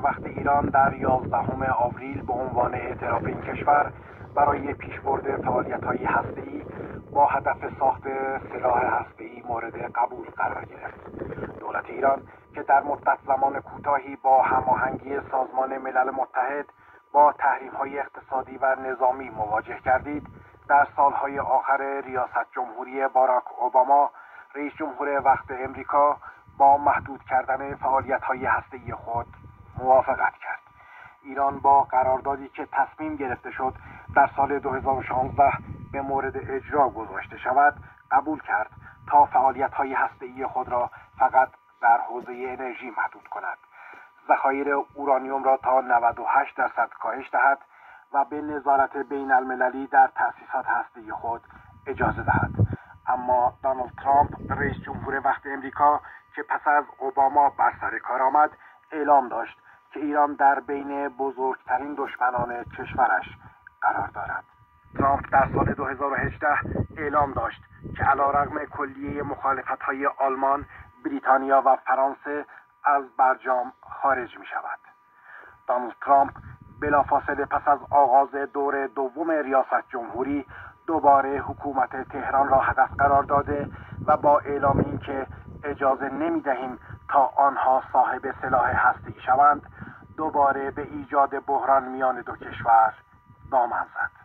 وقت ایران در 11 آوریل به عنوان اعتراف این کشور برای پیشبرد فعالیت‌های هسته‌ای با هدف ساخت سلاح هسته‌ای مورد قبول قرار گرفت. دولت ایران که در مدت زمان کوتاهی با هماهنگی سازمان ملل متحد با تحریم‌های اقتصادی و نظامی مواجه گردید، در سالهای آخر ریاست جمهوری باراک اوباما رئیس جمهور وقت امریکا با محدود کردن فعالیت‌های هسته‌ای خود موافقت کرد. ایران با قراردادی که تصمیم گرفته شد در سال 2016 به مورد اجرا گذاشته شود قبول کرد تا فعالیت‌های هسته‌ای خود را فقط در حوزه انرژی محدود کند، ذخایر اورانیوم را تا 98% کاهش دهد و به نظارت بین المللی در تأسیسات هسته‌ای خود اجازه دهد. اما دونالد ترامپ رئیس جمهور وقت امریکا که پس از اوباما بر سر کار آمد اعلام داشت که ایران در بین بزرگترین دشمنان کشورش قرار دارد. ترامپ در سال 2018 اعلام داشت که علیرغم کلیه مخالفت‌های آلمان، بریتانیا و فرانسه از برجام خارج می شود. دونالد ترامپ بلافاصله پس از آغاز دور دوم ریاست جمهوری دوباره حکومت تهران را هدف قرار داده و با اعلام اینکه اجازه نمی دهیم تا آنها صاحب سلاح هسته‌ای شوند دوباره به ایجاد بحران میان دو کشور دامن زد.